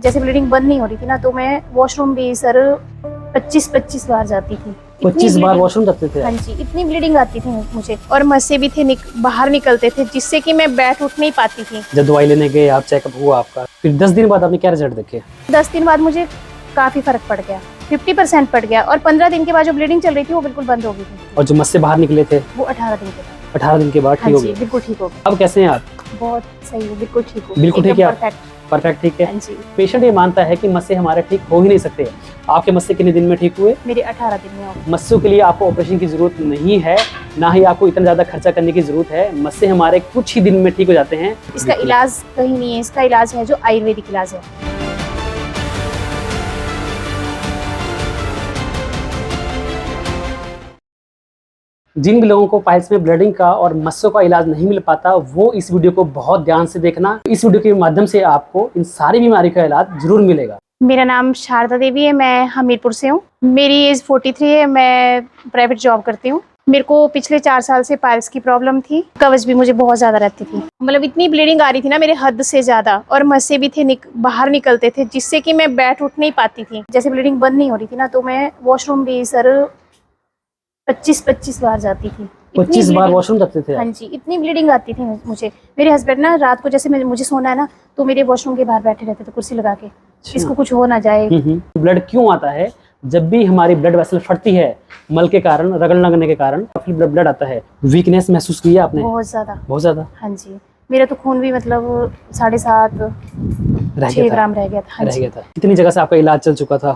जैसे ब्लीडिंग बंद नहीं हो रही थी ना, तो मैं वॉशरूम भी सर 25-25 बार जाती थी। 25 बार वॉशरूम जाते थे? हाँ जी, इतनी ब्लीडिंग आती थी मुझे, और मस्से भी थे बाहर निकलते थे, जिससे कि मैं बैठ उठ नहीं पाती थी। जब दवाई लेने गए आप, चेकअप हुआ आपका, फिर 10 दिन बाद आपने क्या रिजल्ट देखे? 10 दिन बाद मुझे काफी फर्क पड़ गया, 50% पड़ गया, और 15 दिन के बाद जो ब्लीडिंग चल रही थी वो बिल्कुल बंद हो गई थी। और जो मस्से बाहर निकले थे वो 18 दिन के बाद। 18 दिन के बाद ठीक हो गए? बिल्कुल ठीक हो गया। अब कैसे हैं आप? बहुत सही है, बिल्कुल ठीक हो, बिल्कुल ठीक है आप? परफेक्ट। परफेक्ट ठीक है। हाँ जी, पेशेंट ये मानता है कि मस्से हमारे ठीक हो ही नहीं सकते। आपके मस्से कितने दिन में ठीक हुए? मेरे 18 दिन में हो गए। मस्सों के लिए आपको ऑपरेशन की जरूरत नहीं है, ना ही आपको इतना ज्यादा खर्चा करने की जरूरत है। मस्से हमारे कुछ ही दिन में ठीक हो जाते हैं। इसका इलाज कहीं नहीं है, इसका इलाज है जो आयुर्वेदिक इलाज है। जिन भी लोगों को पाइल्स में ब्लीडिंग का और मस्सों का इलाज नहीं मिल पाता, वो इस वीडियो को बहुत ध्यान से देखना। इस वीडियो के माध्यम से आपको इन सारी बीमारी का इलाज जरूर मिलेगा। मेरा नाम शारदा देवी है, मैं हमीरपुर से हूँ। मेरी एज 43 है, मैं प्राइवेट जॉब करती हूँ। मेरे को पिछले 4 साल से पाइल्स की प्रॉब्लम थी, कवच भी मुझे बहुत ज्यादा रहती थी। मतलब इतनी ब्लीडिंग आ रही थी ना मेरे हद से ज्यादा, और मस्से भी थे बाहर निकलते थे, जिससे कि मैं बैठ उठ नहीं पाती थी। जैसे ब्लीडिंग बंद नहीं हो रही थी ना, तो मैं वॉशरूम भी सर 25-25 बार जाती थी। 25 बार वॉशरूम जाते थे? हाँ जी, इतनी ब्लीडिंग आती थी मुझे। मेरे हस्बैंड ना रात को जैसे मुझे सोना है ना, तो मेरे वॉशरूम के बाहर बैठे रहते थे कुर्सी लगा के, इसको कुछ हो ना जाए। ब्लड क्यों आता है? जब भी हमारी ब्लड वेसल फटती है मल के कारण, रगड़ लगने के कारण, फिर ब्लड आता है। वीकनेस महसूस की है आपने? बहुत ज्यादा, बहुत ज्यादा। हाँ जी, मेरा तो खून भी मतलब 7.5-6 ग्राम रह गया था। हाँ रह गया था। कितनी जगह से आपका इलाज चल चुका था?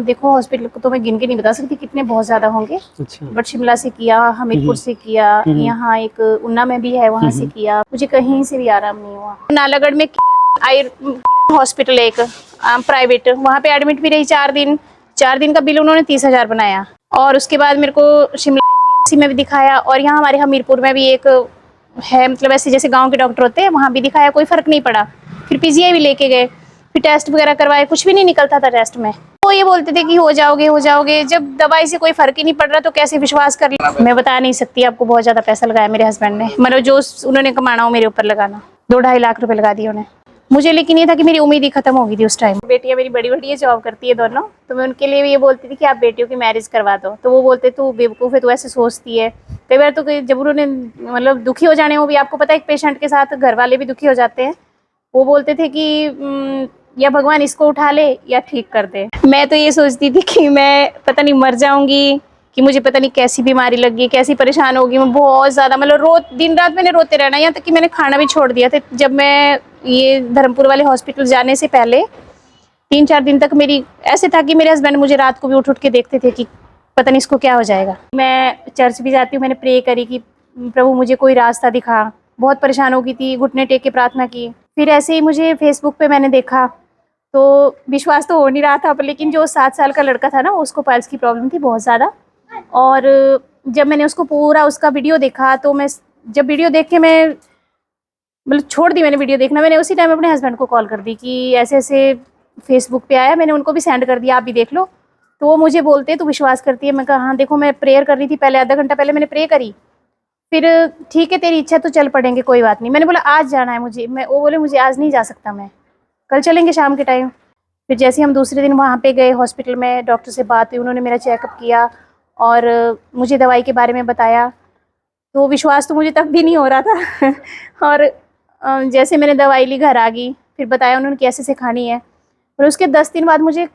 देखो, हॉस्पिटल को तो मैं गिन के नहीं बता सकती कितने, बहुत ज्यादा होंगे। अच्छा। बट शिमला से किया, हमीरपुर से किया, यहाँ एक उन्ना में भी है, वहाँ से किया, मुझे कहीं से भी आराम नहीं हुआ। नालागढ़ में हॉस्पिटल एक प्राइवेट, वहाँ पे एडमिट भी रही 4 दिन। 4 दिन का बिल उन्होंने 30,000 बनाया। और उसके बाद मेरे को शिमला में भी दिखाया, और यहाँ हमारे हमीरपुर में भी एक है, मतलब ऐसे जैसे गांव के डॉक्टर होते हैं, वहाँ भी दिखाया, कोई फर्क नहीं पड़ा। फिर पीजीआई भी लेके गए, फिर टेस्ट वगैरह करवाए, कुछ भी नहीं निकलता था टेस्ट में। वो ये बोलते थे कि हो जाओगे हो जाओगे, जब दवाई से कोई फर्क ही नहीं पड़ रहा तो कैसे विश्वास कर लिया। मैं बता नहीं सकती आपको, बहुत ज्यादा पैसा लगाया मेरे हस्बैंड ने, मतलब जो उन्होंने कमाना हो मेरे ऊपर लगाना। 2-2.5 लाख रुपए लगा दिए उन्हें मुझे। लेकिन ये था कि मेरी उम्मीद ही खत्म हो गई थी उस टाइम। बेटियां मेरी बड़ी बड़ी जॉब करती है दोनों, तो मैं उनके लिए भी ये बोलती थी कि आप बेटियों की मैरिज करवा दो, तो वो बोलते तू बेवकूफ़ है, तू ऐसे सोचती है। कई बार तो जब उन्होंने मतलब दुखी हो जाने, वो भी आपको पता है एक पेशेंट के साथ घर वाले भी दुखी हो जाते हैं, वो बोलते थे कि या भगवान इसको उठा ले या ठीक कर दे। मैं तो ये सोचती थी कि मैं पता नहीं मर जाऊंगी, कि मुझे पता नहीं कैसी बीमारी लगी, कैसी परेशान होगी मैं बहुत ज़्यादा। मतलब दिन रात मैंने रोते रहना, यहाँ तक कि मैंने खाना भी छोड़ दिया था। जब मैं ये धर्मपुर वाले हॉस्पिटल जाने से पहले 3-4 दिन तक मेरी ऐसे था कि मेरे हस्बैंड मुझे रात को भी उठ के देखते थे कि पता नहीं इसको क्या हो जाएगा। मैं चर्च भी जाती हूँ, मैंने प्रे करी कि प्रभु मुझे कोई रास्ता दिखा। बहुत परेशान हो गई थी, घुटने टेक के प्रार्थना की। फिर ऐसे ही मुझे फेसबुक पे मैंने देखा, तो विश्वास तो हो नहीं रहा था, लेकिन जो 7 साल का लड़का था ना, उसको पाइल्स की प्रॉब्लम थी बहुत ज़्यादा। और जब मैंने उसको पूरा उसका वीडियो देखा, तो मैं जब वीडियो देख के मैं मतलब छोड़ दी मैंने वीडियो देखना। मैंने उसी टाइम अपने हस्बैंड को कॉल कर दी कि ऐसे ऐसे फेसबुक पे आया, मैंने उनको भी सेंड कर दिया, आप भी देख लो। तो वो मुझे बोलते तो विश्वास करती है। मैं कहा हाँ देखो, मैं प्रेयर कर रही थी पहले, आधा घंटा पहले मैंने प्रे करी। फिर ठीक है तेरी इच्छा, तो चल पड़ेंगे, कोई बात नहीं। मैंने बोला आज जाना है मुझे, वो बोले मुझे आज नहीं जा सकता, मैं कल चलेंगे शाम के टाइम। फिर जैसे हम दूसरे दिन वहाँ पे गए हॉस्पिटल में, डॉक्टर से बात हुई, उन्होंने मेरा चेकअप किया और मुझे दवाई के बारे में बताया। तो विश्वास तो मुझे तब भी नहीं हो रहा था और जैसे मैंने दवाई ली, घर आ गई, फिर बताया उन्होंने कैसे से खानी है। और उसके 10 दिन बाद मुझे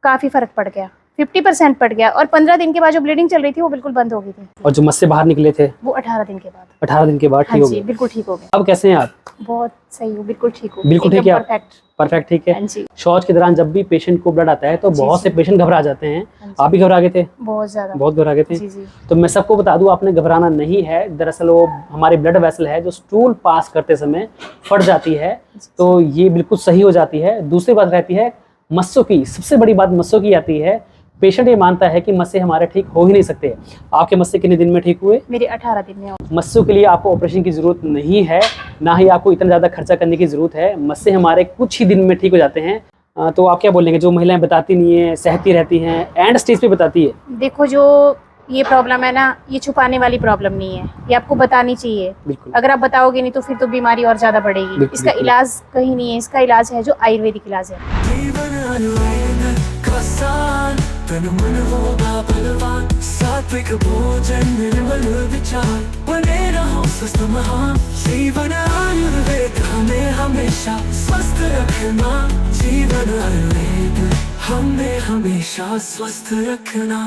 काफ़ी फ़र्क पड़ गया, 50% पड़ गया, और 15 दिन के बाद जो ब्लीडिंग चल रही थी वो बिल्कुल बंद हो गई थी। और जो मस्से बाहर निकले थे वो 18 दिन के बाद। 18 दिन के बाद ठीक हो गए? बिल्कुल ठीक हो गए। अब कैसे हैं आप? बहुत सही हूँ, बिल्कुल ठीक हूँ। बिल्कुल ठीक है आप? परफेक्ट। परफेक्ट ठीक है। हाँ जी। शौच के दौरान जब भी पेशेंट को ब्लड आता है तो बहुत से पेशेंट घबरा जाते हैं। आप भी घबरा गए थे? बहुत ज़्यादा, बहुत घबरा गए थे। जी जी। तो मैं सबको बता दूं, आपने घबराना नहीं है। दरअसल वो हमारी ब्लड वेसल है जो स्टूल पास करते समय फट जाती है, तो ये बिल्कुल सही हो जाती है। दूसरी बात रहती है मस्सों की। सबसे बड़ी बात मस्सों की आती है। पेशेंट ये मानता है कि मस्से हमारे ठीक हो ही नहीं सकते। आपके मस्से कितने दिन में ठीक हुए? मेरे 18 दिन में। मस्सों के लिए आपको ऑपरेशन की जरूरत नहीं है, ना ही आपको इतना ज़्यादा खर्चा करने की ज़रूरत है। मस्से हमारे कुछ ही दिन में ठीक हो जाते हैं। तो आप क्या बोलेंगे, जो महिलाएं बताती नहीं है, सहती रहती हैं, एंड स्टेज पे बताती है? देखो, जो ये प्रॉब्लम है ना, ये छुपाने वाली प्रॉब्लम नहीं है, ये आपको बतानी चाहिए। बिल्कुल। अगर आप बताओगे नहीं तो फिर तो बीमारी और ज्यादा बढ़ेगी। बिल्कुल, इसका बिल्कुल। इलाज कहीं नहीं है, इसका इलाज है जो आयुर्वेदिक इलाज है। जीवन आयुर्वेद का सार, तन मन होगा बलवान, सात्विक भोजन निर्मल विचार, बने रहो स्वस्थ महान। जीवन आयुर्वेद हमें हमेशा स्वस्थ रखना, जीवन आयुर्वेद हमें हमेशा स्वस्थ रखना।